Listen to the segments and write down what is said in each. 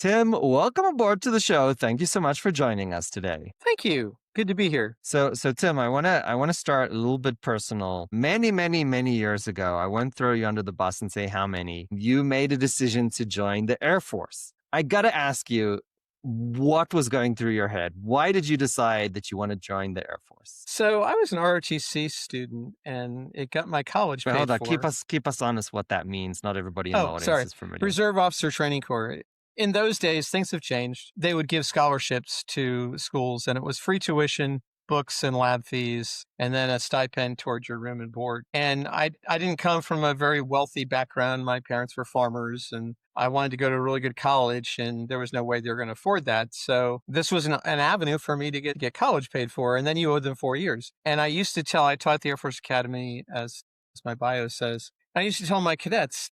Tim, welcome aboard to the show. Thank you so much for joining us today. Thank you. Good to be here. So Tim, I wanna start a little bit personal. Many years ago, I won't throw you under the bus and say how many. You made a decision to join the Air Force. I gotta ask you, what was going through your head? Why did you decide that you want to join the Air Force? So I was an ROTC student and it got my college Wait, hold paid on. Keep for. us honest what that means. Not everybody in the Oh, audience sorry. is familiar. Reserve Officer Training Corps. In those days, things have changed. They would give scholarships to schools and it was free tuition, books and lab fees, and then a stipend towards your room and board. And I didn't come from a very wealthy background. My parents were farmers and I wanted to go to a really good college and there was no way they were going to afford that. So this was an avenue for me to get college paid for. And then you owed them 4 years. And I used to tell, I taught at the Air Force Academy as my bio says, I used to tell my cadets,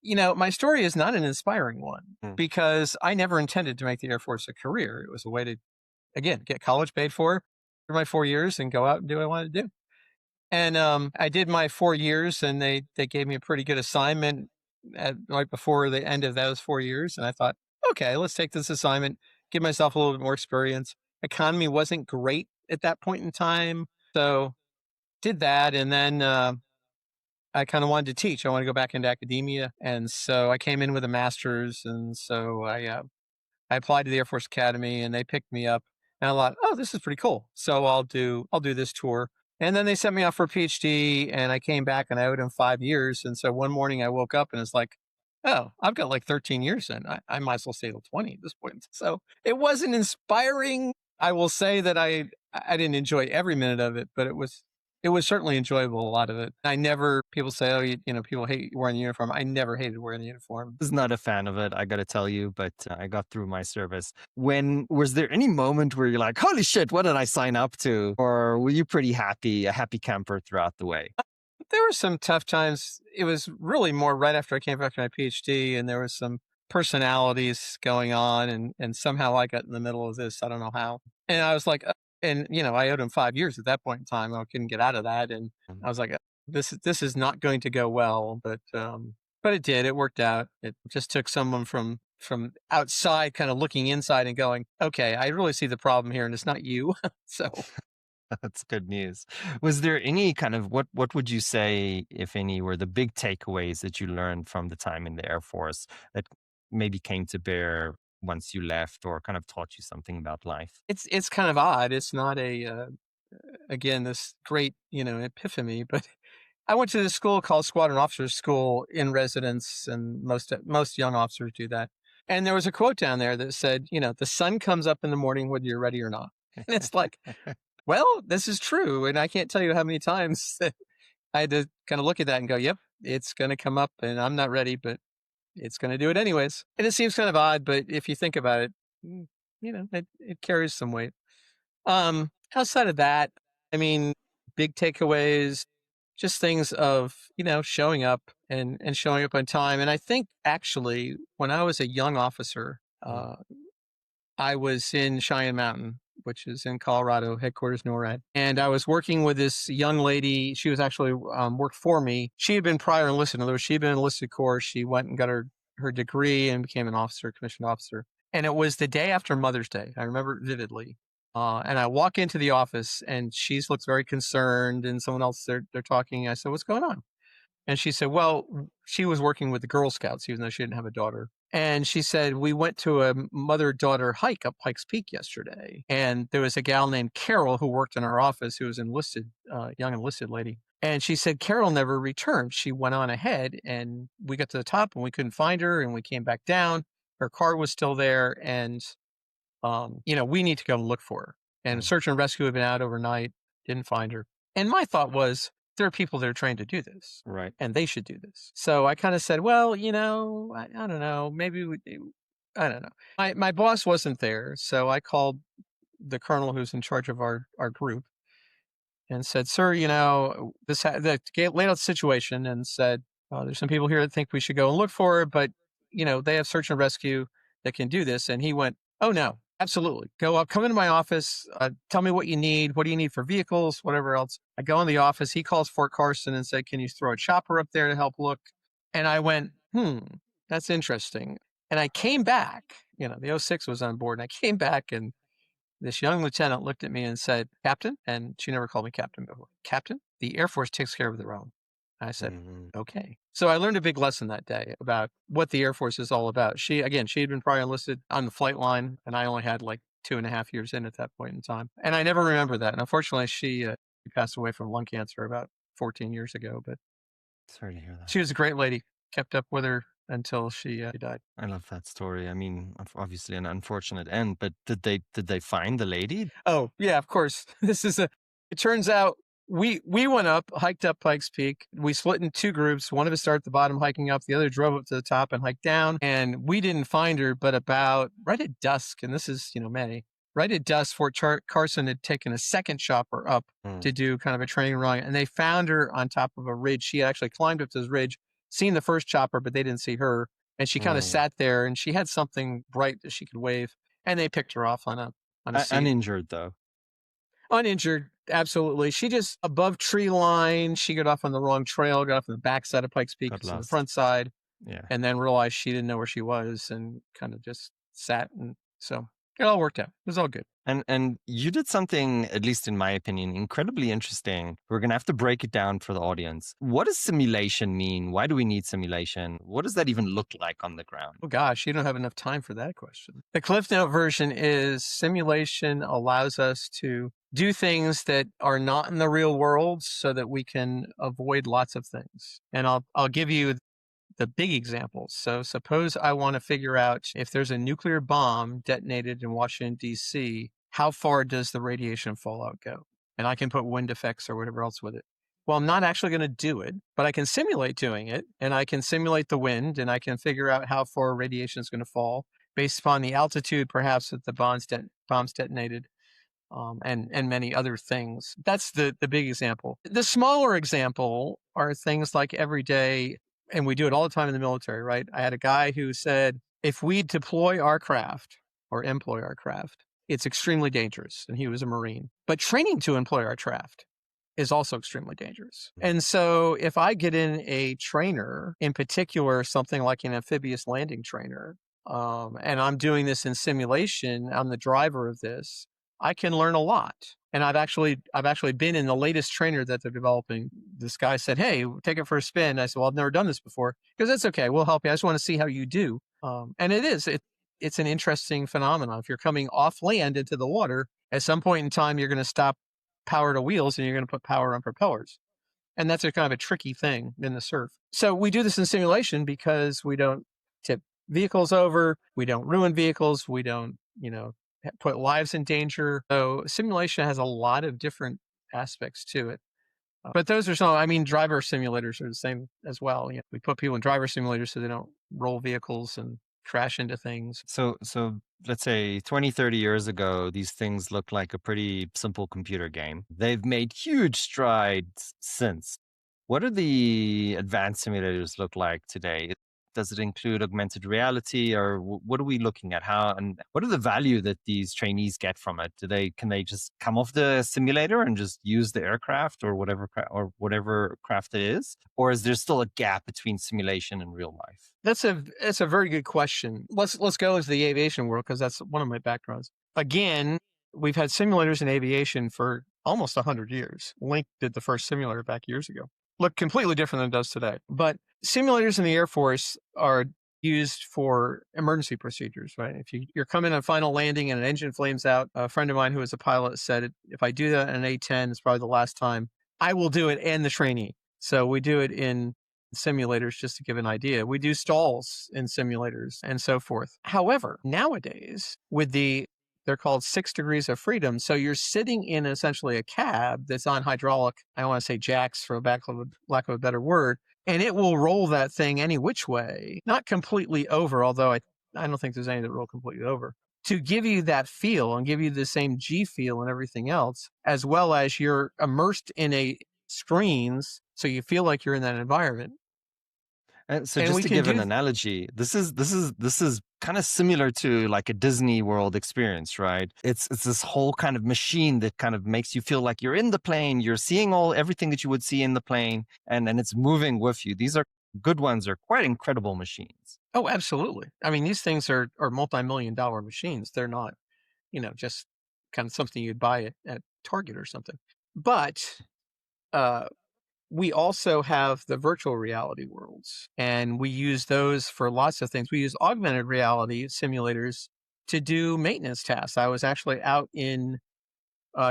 my story is not an inspiring one Hmm. because I never intended to make the Air Force a career. It was a way to, again, get college paid for my 4 years and go out and do what I wanted to do. And I did my 4 years and they gave me a pretty good assignment right before the end of those 4 years. And I thought, okay, let's take this assignment, give myself a little bit more experience. Economy wasn't great at that point in time. So did that. And then I kind of wanted to teach. I wanted to go back into academia. And so I came in with a master's. And so I applied to the Air Force Academy and they picked me up. And I thought, oh, this is pretty cool. So I'll do this tour. And then they sent me off for a PhD and I came back and I owed them 5 years. And so one morning I woke up and it's like, oh, I've got like 13 years in. I might as well stay till 20 at this point. So it wasn't inspiring. I will say that I didn't enjoy every minute of it, but it was certainly enjoyable, a lot of it. People say, oh, people hate wearing the uniform. I never hated wearing the uniform. Was not a fan of it, I gotta tell you, but I got through my service. When was there any moment where you're like, "Holy shit, what did I sign up to?" Or were you pretty happy, a happy camper throughout the way? There were some tough times. It was really more right after I came back from my PhD, and there was some personalities going on, and somehow I got in the middle of this. I don't know how. And I was like, and I owed him 5 years at that point in time. I couldn't get out of that, and I was like, this is not going to go well. But it did. It worked out. It just took someone from outside, kind of looking inside and going, okay, I really see the problem here, and it's not you. So. That's good news. Was there any kind of what would you say, if any, were the big takeaways that you learned from the time in the Air Force that maybe came to bear once you left or kind of taught you something about life? It's kind of odd. It's not again this great epiphany, but I went to this school called Squadron Officers School in residence, and most young officers do that. And there was a quote down there that said, the sun comes up in the morning whether you're ready or not. And it's like, well, this is true, and I can't tell you how many times that I had to kind of look at that and go, yep, it's going to come up, and I'm not ready, but it's going to do it anyways. And it seems kind of odd, but if you think about it, it carries some weight. Outside of that, I mean, big takeaways, just things of, showing up and showing up on time. And I think actually when I was a young officer, I was in Cheyenne Mountain, which is in Colorado, headquarters NORAD. And I was working with this young lady. She was actually worked for me. She had been prior enlisted. In other words, she had been enlisted corps. She went and got her degree and became an officer, commissioned officer. And it was the day after Mother's Day. I remember it vividly. And I walk into the office and she looks very concerned, and someone else, they're talking. I said, what's going on? And she said, well, she was working with the Girl Scouts, even though she didn't have a daughter. And she said, we went to a mother-daughter hike up Pikes Peak yesterday. And there was a gal named Carol who worked in our office who was enlisted, young enlisted lady. And she said, Carol never returned. She went on ahead and we got to the top and we couldn't find her, and we came back down. Her car was still there. And, we need to go and look for her. And search and rescue had been out overnight, didn't find her. And my thought was, there are people that are trained to do this. Right. And they should do this. So I kind of said, well, I don't know. Maybe I don't know. My boss wasn't there. So I called the colonel who's in charge of our group and said, sir, laid out the situation and said, there's some people here that think we should go and look for her, but, they have search and rescue that can do this. And he went, oh, no. Absolutely. Go up, come into my office, tell me what you need. What do you need for vehicles, whatever else? I go in the office. He calls Fort Carson and said, can you throw a chopper up there to help look? And I went, that's interesting. And I came back the '06 was on board. And I came back, and this young lieutenant looked at me and said, "Captain," and she never called me captain before. "Captain, the Air Force takes care of their own." And I said, Mhm. "Okay." So I learned a big lesson that day about what the Air Force is all about. She had been prior enlisted on the flight line, and I only had like 2.5 years in at that point in time. And I never remember that. And unfortunately, she passed away from lung cancer about 14 years ago. But Sorry to hear that. she was a great lady. Kept up with her until she died. I love that story. I mean, obviously an unfortunate end, but did they find the lady? Oh, yeah, of course. It turns out we went up, hiked up Pikes Peak. We split in two groups. One of us started at the bottom hiking up, the other drove up to the top and hiked down. And we didn't find her, but about right at dusk, and this is, May, right at dusk, Carson had taken a second chopper up Mm, to do kind of a training run, and they found her on top of a ridge. She had actually climbed up to this ridge, seen the first chopper, but they didn't see her. And she kind of mm. sat there, and she had something bright that she could wave, and they picked her off on a seat. Uninjured though. Uninjured, absolutely. She just above tree line. She got off on the wrong trail, got off on the back side of Pikes Peak, Got so the lost. front side, Yeah. and then realized she didn't know where she was and kind of just sat. And so it all worked out. It was all good. And you did something, at least in my opinion, incredibly interesting. We're gonna have to break it down for the audience. What does simulation mean? Why do we need simulation? What does that even look like on the ground? Oh gosh, you don't have enough time for that question. The Cliff Note version is simulation allows us to do things that are not in the real world so that we can avoid lots of things. And I'll give you the big examples. So suppose I want to figure out if there's a nuclear bomb detonated in Washington, D.C., how far does the radiation fallout go? And I can put wind effects or whatever else with it. Well, I'm not actually going to do it, but I can simulate doing it, and I can simulate the wind, and I can figure out how far radiation is going to fall based upon the altitude, perhaps, that the bomb's detonated, and many other things. That's the big example. The smaller example are things like everyday, and we do it all the time in the military, right? I had a guy who said, if we deploy our craft or employ our craft, it's extremely dangerous. And he was a Marine. But training to employ our craft is also extremely dangerous. And so if I get in a trainer, in particular, something like an amphibious landing trainer, and I'm doing this in simulation, I'm the driver of this, I can learn a lot. And I've actually been in the latest trainer that they're developing. This guy said, "Hey, take it for a spin." I said, "Well, I've never done this before." Because that's okay. We'll help you. I just want to see how you do. And it's an interesting phenomenon. If you're coming off land into the water, at some point in time, you're going to stop power to wheels and you're going to put power on propellers. And that's a kind of a tricky thing in the surf. So we do this in simulation because we don't tip vehicles over, we don't ruin vehicles, we don't, put lives in danger. So simulation has a lot of different aspects to it. But those are some, I mean, driver simulators are the same as well. We put people in driver simulators so they don't roll vehicles and crash into things. So let's say 20, 30 years ago, these things looked like a pretty simple computer game. They've made huge strides since. What do the advanced simulators look like today? Does it include augmented reality, or what are we looking at? How and what are the value that these trainees get from it? Can they just come off the simulator and just use the aircraft or whatever craft it is, or is there still a gap between simulation and real life? That's a very good question. Let's go into the aviation world because that's one of my backgrounds. Again, we've had simulators in aviation for almost 100 years. Link did the first simulator back years ago. Look completely different than it does today. But simulators in the Air Force are used for emergency procedures, right? If you're coming on final landing and an engine flames out, a friend of mine who was a pilot said, if I do that in an A-10, it's probably the last time I will do it and the trainee. So we do it in simulators just to give an idea. We do stalls in simulators and so forth. However, nowadays, they're called 6 degrees of freedom. So you're sitting in essentially a cab that's on hydraulic, I don't want to say jacks for lack of a better word, and it will roll that thing any which way, not completely over, although I don't think there's any that roll completely over, to give you that feel and give you the same G feel and everything else, as well as you're immersed in a screens, so you feel like you're in that environment. And so And just we to can give an do analogy, this is kind of similar to like a Disney World experience, right? It's this whole kind of machine that kind of makes you feel like you're in the plane, you're seeing everything that you would see in the plane, and it's moving with you. These are good ones are quite incredible machines. Oh, absolutely. I mean, these things are multi-million dollar machines. They're not, just kind of something you'd buy at Target or something. But uh, we also have the virtual reality worlds, and we use those for lots of things. We use augmented reality simulators to do maintenance tasks. I was actually out in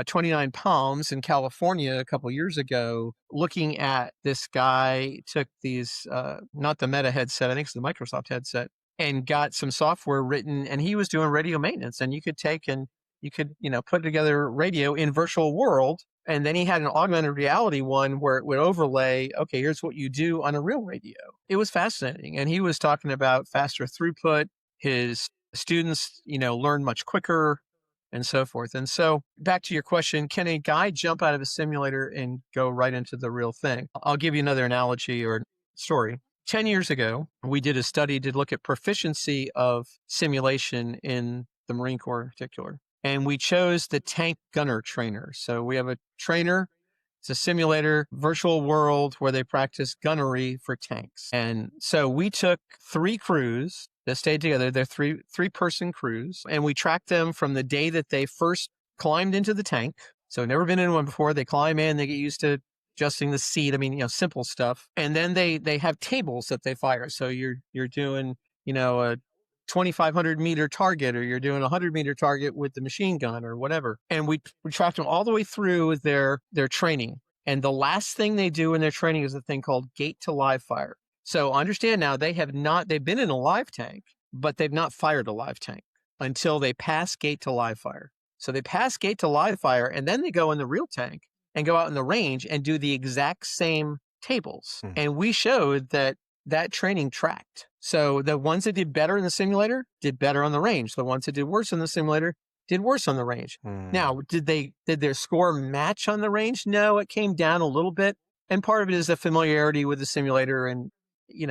29 Palms in California a couple years ago, looking at this guy took these, not the Meta headset, I think it's the Microsoft headset, and got some software written, and he was doing radio maintenance. And you could take and you could, put together radio in virtual world. And then he had an augmented reality one where it would overlay, okay, here's what you do on a real radio. It was fascinating. And he was talking about faster throughput. His students, learn much quicker and so forth. And so back to your question, can a guy jump out of a simulator and go right into the real thing? I'll give you another analogy or story. 10 years ago, we did a study to look at proficiency of simulation in the Marine Corps in particular. And we chose the tank gunner trainer. So we have a trainer. It's a simulator, virtual world where they practice gunnery for tanks. And so we took 3 crews that stayed together. They're three-person crews, and we tracked them from the day that they first climbed into the tank. So never been in one before. They climb in, they get used to adjusting the seat. I mean, simple stuff. And then they have tables that they fire. So you're doing, a 2,500 meter target, or you're doing a 100-meter target with the machine gun or whatever. And we tracked them all the way through their training. And the last thing they do in their training is a thing called gate to live fire. So understand now, they've been in a live tank, but they've not fired a live tank until they pass gate to live fire. So they pass gate to live fire, and then they go in the real tank and go out in the range and do the exact same tables. And we showed that training tracked. So the ones that did better in the simulator did better on the range. The ones that did worse in the simulator did worse on the range. Now, did their score match on the range? No, it came down a little bit. And part of it is the familiarity with the simulator and, you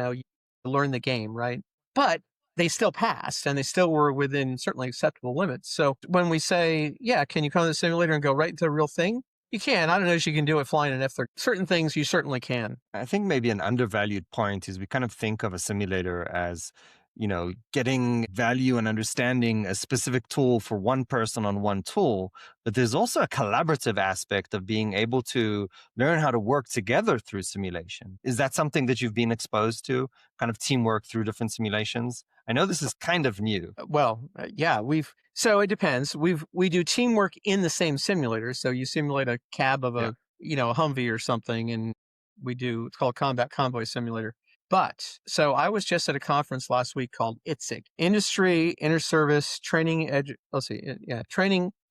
learn the game, right? But they still passed, and they still were within certainly acceptable limits. So when we say, yeah, can you come to the simulator and go right into the real thing? You can. I don't know if you can do it flying an F-13. Certain things you certainly can. I think maybe an undervalued point is we kind of think of a simulator as, getting value and understanding a specific tool for one person on one tool. But there's also a collaborative aspect of being able to learn how to work together through simulation. Is that something that you've been exposed to, kind of teamwork through different simulations? I know this is kind of new. Well, yeah, so it depends. We do teamwork in the same simulator. So you simulate a cab of a Humvee or something, and it's called Combat Convoy Simulator. But so I was just at a conference last week called ITSIG, Industry Inter-Service Training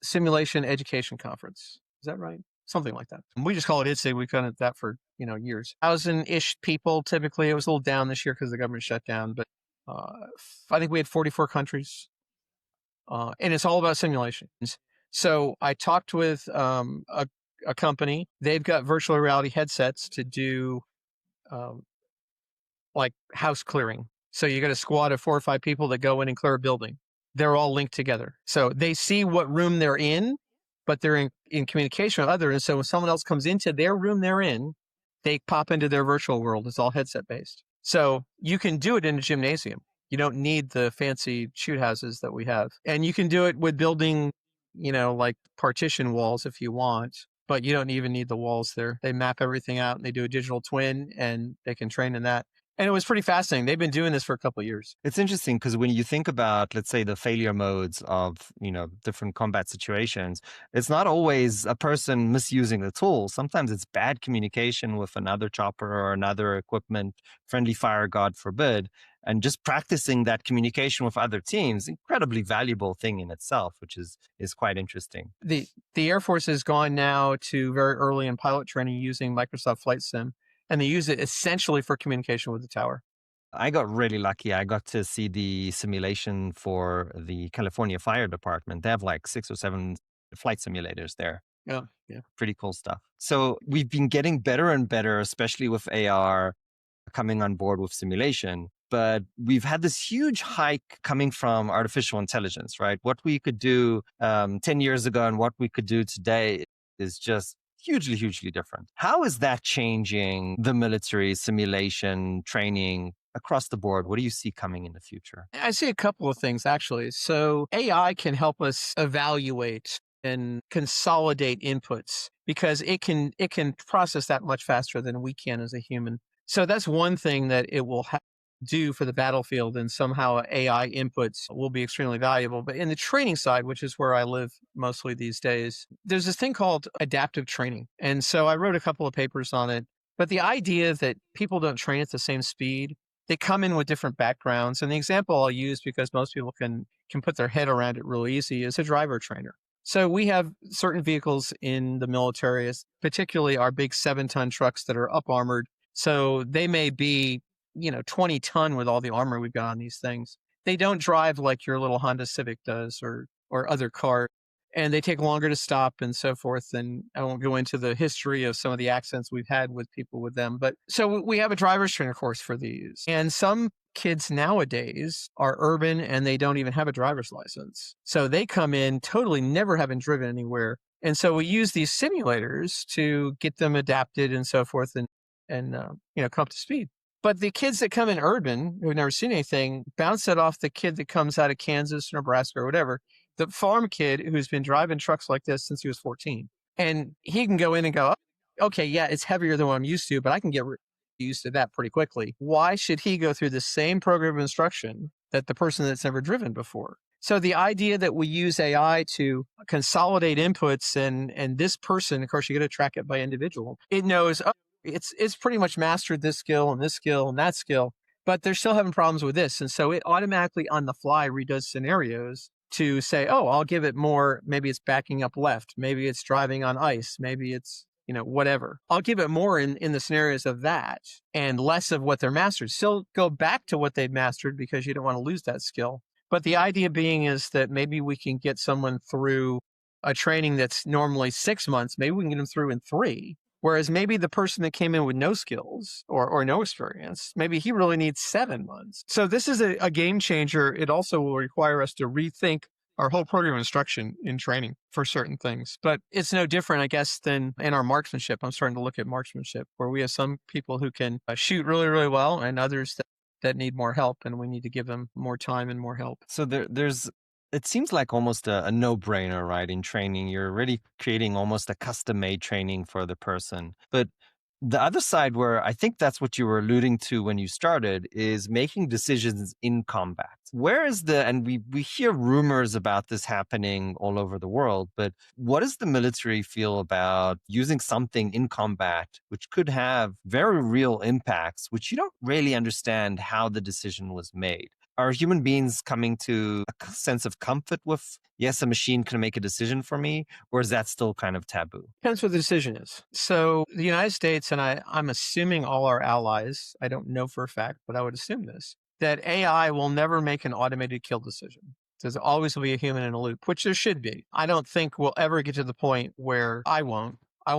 Simulation Education Conference. Is that right? Something like that. And we just call it ITSIG. We've done that for years. 1,000-ish people typically. It was a little down this year because the government shut down, but I think we had 44 countries, and it's all about simulations. So I talked with a company. They've got virtual reality headsets to do like house clearing. So you got a squad of 4 or 5 people that go in and clear a building. They're all linked together. So they see what room they're in, but they're in communication with others. And so when someone else comes into their room they're in, they pop into their virtual world. It's all headset based. So you can do it in a gymnasium. You don't need the fancy shoot houses that we have. And you can do it with building, like partition walls if you want, but you don't even need the walls there. They map everything out and they do a digital twin and they can train in that. And it was pretty fascinating. They've been doing this for a couple of years. It's interesting because when you think about, let's say, the failure modes of, different combat situations, it's not always a person misusing the tool. Sometimes it's bad communication with another chopper or another equipment, friendly fire, God forbid. And just practicing that communication with other teams, incredibly valuable thing in itself, which is quite interesting. The Air Force has gone now to very early in pilot training using Microsoft Flight Sim. And they use it essentially for communication with the tower. I got really lucky. I got to see the simulation for the California Fire Department. They have like 6 or 7 flight simulators there. Yeah, yeah. Pretty cool stuff. So we've been getting better and better, especially with AR coming on board with simulation. But we've had this huge hike coming from artificial intelligence, right? What we could do 10 years ago and what we could do today is just hugely, hugely different. How is that changing the military simulation training across the board? What do you see coming in the future? I see a couple of things actually. So AI can help us evaluate and consolidate inputs because it can process that much faster than we can as a human. So that's one thing that it will do for the battlefield, and somehow AI inputs will be extremely valuable. But in the training side, which is where I live mostly these days, there's this thing called adaptive training. And so I wrote a couple of papers on it. But the idea that people don't train at the same speed, they come in with different backgrounds. And the example I'll use, because most people can put their head around it real easy, is a driver trainer. So we have certain vehicles in the military, particularly our big 7-ton trucks that are up armored. So they may be 20-ton with all the armor we've got on these things. They don't drive like your little Honda Civic does, or other car, and they take longer to stop and so forth. And I won't go into the history of some of the accidents we've had with people with them. But so we have a driver's trainer course for these. And some kids nowadays are urban and they don't even have a driver's license. So they come in totally never having driven anywhere. And so we use these simulators to get them adapted and so forth, and come up to speed. But the kids that come in urban, who've never seen anything, bounce it off the kid that comes out of Kansas, Nebraska, or whatever, the farm kid who's been driving trucks like this since he was 14. And he can go in and go, okay, yeah, it's heavier than what I'm used to, but I can get used to that pretty quickly. Why should he go through the same program of instruction that the person that's never driven before? So the idea that we use AI to consolidate inputs, and this person, of course, you got to track it by individual. It knows, it's pretty much mastered this skill and this skill and that skill, but they're still having problems with this. And so it automatically on the fly redoes scenarios to say, oh, I'll give it more. Maybe it's backing up left. Maybe it's driving on ice. Maybe it's, whatever. I'll give it more in the scenarios of that and less of what they're mastered. Still go back to what they've mastered because you don't want to lose that skill. But the idea being is that maybe we can get someone through a training that's normally 6 months. Maybe we can get them through in 3. Whereas maybe the person that came in with no skills or no experience, maybe he really needs 7 months. So this is a game changer. It also will require us to rethink our whole program of instruction in training for certain things. But it's no different, I guess, than in our marksmanship. I'm starting to look at marksmanship, where we have some people who can shoot really, really well, and others that need more help, and we need to give them more time and more help. So it seems like almost a no-brainer, right? In training, you're already creating almost a custom-made training for the person. But the other side, where I think that's what you were alluding to when you started, is making decisions in combat. Where is and we hear rumors about this happening all over the world, but what does the military feel about using something in combat which could have very real impacts, which you don't really understand how the decision was made? Are human beings coming to a sense of comfort with, yes, a machine can make a decision for me, or is that still kind of taboo? Depends what the decision is. So the United States, and I'm assuming all our allies, I don't know for a fact, but I would assume this, that AI will never make an automated kill decision. There's always will be a human in a loop, which there should be. I don't think we'll ever get to the point where I will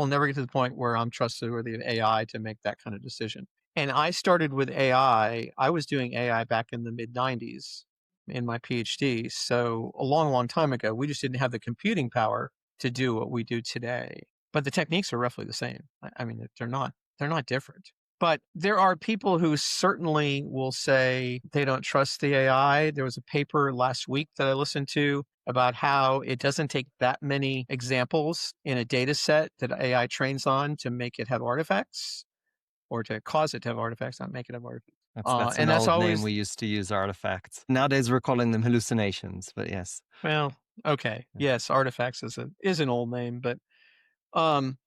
never get to the point where I'm trusted with the AI to make that kind of decision. And I started with AI. I was doing AI back in the mid 90s in my PhD. So a long, long time ago, we just didn't have the computing power to do what we do today. But the techniques are roughly the same. I mean, they're not different. But there are people who certainly will say they don't trust the AI. There was a paper last week that I listened to about how it doesn't take that many examples in a data set that AI trains on to make it have artifacts, or to cause it to have artifacts, not make it have artifacts. That's an And that's old name. always, We used to use artifacts. Nowadays, we're calling them hallucinations, but yes. well, okay. Yes, artifacts is an old name, um,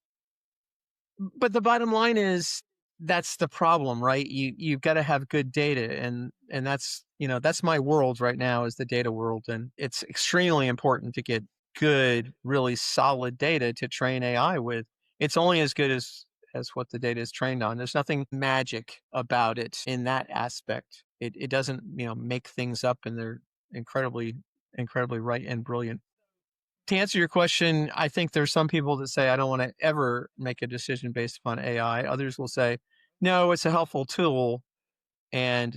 but the bottom line is that's the problem, right? You've got to have good data, and that's my world right now, is the data world, and it's extremely important to get good, really solid data to train AI with. It's only as good as what the data is trained on. There's nothing magic about it in that aspect. It doesn't make things up, and they're incredibly right and brilliant. To answer your question, I think there's some people that say, I don't want to ever make a decision based upon AI. Others will say, no, it's a helpful tool, and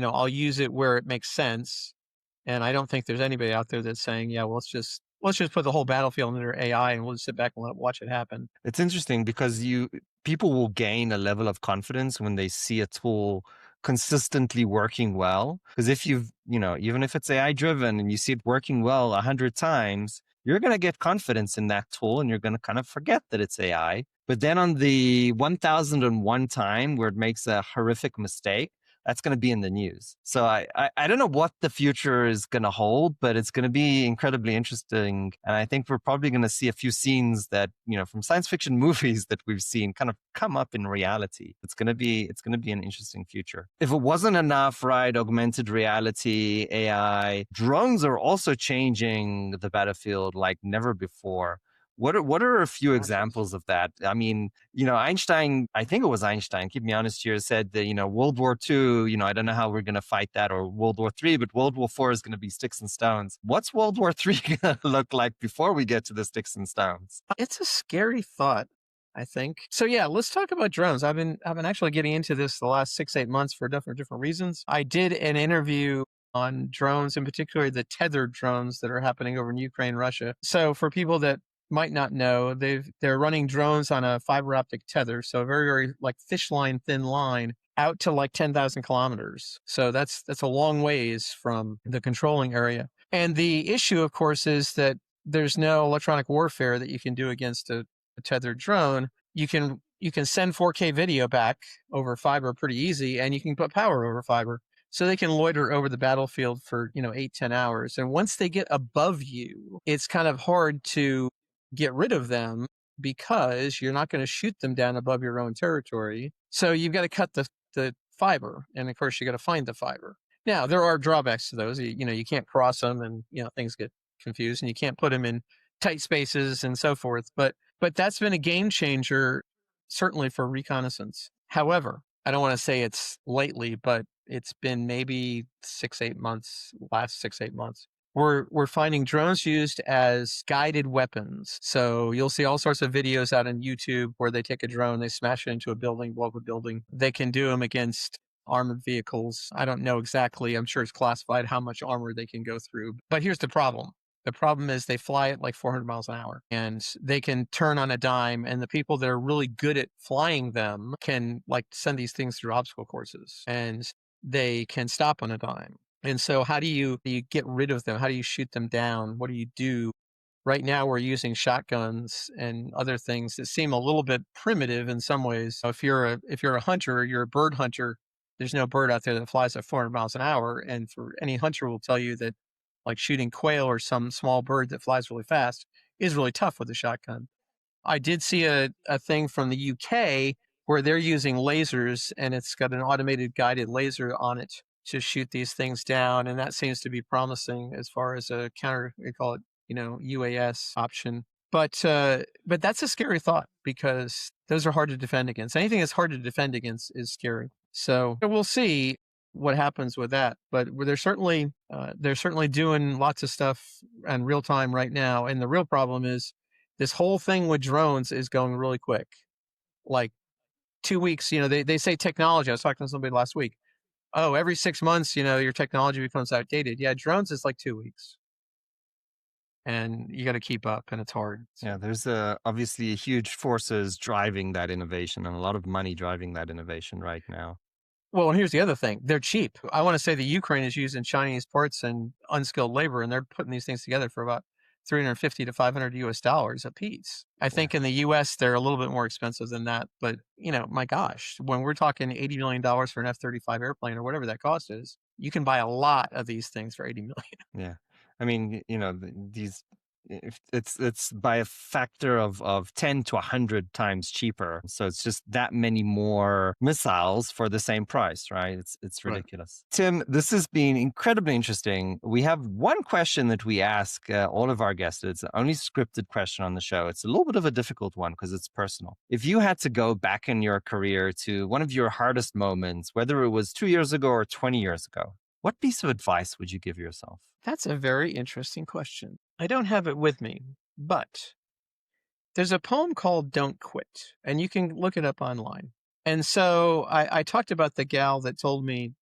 I'll use it where it makes sense. And I don't think there's anybody out there that's saying, yeah, well, let's just put the whole battlefield under AI and we'll just sit back and watch it happen. It's interesting because people will gain a level of confidence when they see a tool consistently working well. Because if even if it's AI driven and you see it working well 100 times, you're going to get confidence in that tool and you're going to kind of forget that it's AI. But then on the 1001 time where it makes a horrific mistake, that's going to be in the news. So I don't know what the future is going to hold, but it's going to be incredibly interesting. And I think we're probably going to see a few scenes that, from science fiction movies that we've seen kind of come up in reality. It's going to be an interesting future. If it wasn't enough, right, augmented reality, AI, drones are also changing the battlefield like never before. What are a few examples of that? I mean, Einstein, I think it was Einstein, keep me honest here, said that, World War II, I don't know how we're going to fight that, or World War III, but World War IV is going to be sticks and stones. What's World War III going to look like before we get to the sticks and stones? It's a scary thought, I think. So yeah, let's talk about drones. I've been actually getting into this the last 6-8 months for different reasons. I did an interview on drones, in particular the tethered drones that are happening over in Ukraine, Russia. So for people that might not know, they're running drones on a fiber optic tether, so a very, very like fish line thin line out to like 10,000 kilometers. So that's a long ways from the controlling area. And the issue, of course, is that there's no electronic warfare that you can do against a tethered drone. You can send 4K video back over fiber pretty easy, and you can put power over fiber. So they can loiter over the battlefield for 8-10 hours. And once they get above you, it's kind of hard to get rid of them because you're not going to shoot them down above your own territory. So you've got to cut the fiber, and of course you got to find the fiber. Now there are drawbacks to those. You can't cross them, and things get confused, and you can't put them in tight spaces and so forth. But that's been a game changer, certainly for reconnaissance. However, I don't want to say it's lately, but it's been maybe 6-8 months, last 6-8 months. We're finding drones used as guided weapons. So you'll see all sorts of videos out on YouTube where they take a drone, they smash it into a building, blow up a building. They can do them against armored vehicles. I don't know exactly. I'm sure it's classified how much armor they can go through. But here's the problem. The problem is they fly at like 400 miles an hour, and they can turn on a dime. And the people that are really good at flying them can like send these things through obstacle courses, and they can stop on a dime. And so how do you get rid of them? How do you shoot them down? What do you do? Right now we're using shotguns and other things that seem a little bit primitive in some ways. So if you're a hunter, you're a bird hunter, there's no bird out there that flies at 400 miles an hour. And for any hunter will tell you that like shooting quail or some small bird that flies really fast is really tough with a shotgun. I did see a thing from the UK where they're using lasers, and it's got an automated guided laser on it to shoot these things down. And that seems to be promising as far as a counter, we call it, UAS option. But that's a scary thought because those are hard to defend against. Anything that's hard to defend against is scary. So we'll see what happens with that. But they're certainly doing lots of stuff in real time right now. And the real problem is this whole thing with drones is going really quick. Like 2 weeks, they say technology. I was talking to somebody last week. Oh, every 6 months, your technology becomes outdated. Yeah, drones is like 2 weeks. And you got to keep up, and it's hard. So. Yeah, there's obviously huge forces driving that innovation and a lot of money driving that innovation right now. Well, and here's the other thing. They're cheap. I want to say the Ukraine is using Chinese parts and unskilled labor, and they're putting these things together for about $350 to $500 US a piece. I think in the US, they're a little bit more expensive than that. But, my gosh, when we're talking $80 million for an F-35 airplane or whatever that cost is, you can buy a lot of these things for $80 million. Yeah. I mean, these, it's by a factor of 10 to 100 times cheaper. So it's just that many more missiles for the same price, right? It's ridiculous. Right. Tim, this has been incredibly interesting. We have one question that we ask all of our guests. It's the only scripted question on the show. It's a little bit of a difficult one because it's personal. If you had to go back in your career to one of your hardest moments, whether it was 2 years ago or 20 years ago, what piece of advice would you give yourself? That's a very interesting question. I don't have it with me, but there's a poem called Don't Quit, and you can look it up online. And so I talked about the gal that told me,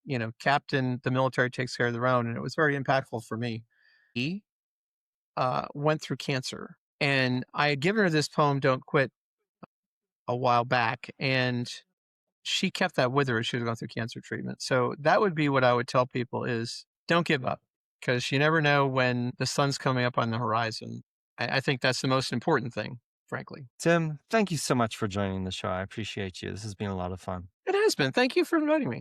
Captain, the military takes care of their own, and it was very impactful for me. went through cancer, and I had given her this poem, "Don't Quit," a while back, and she kept that with her as she was going through cancer treatment. So that would be what I would tell people is don't give up because you never know when the sun's coming up on the horizon. I think that's the most important thing, frankly. Tim, thank you so much for joining the show. I appreciate you. This has been a lot of fun. It has been. Thank you for inviting me.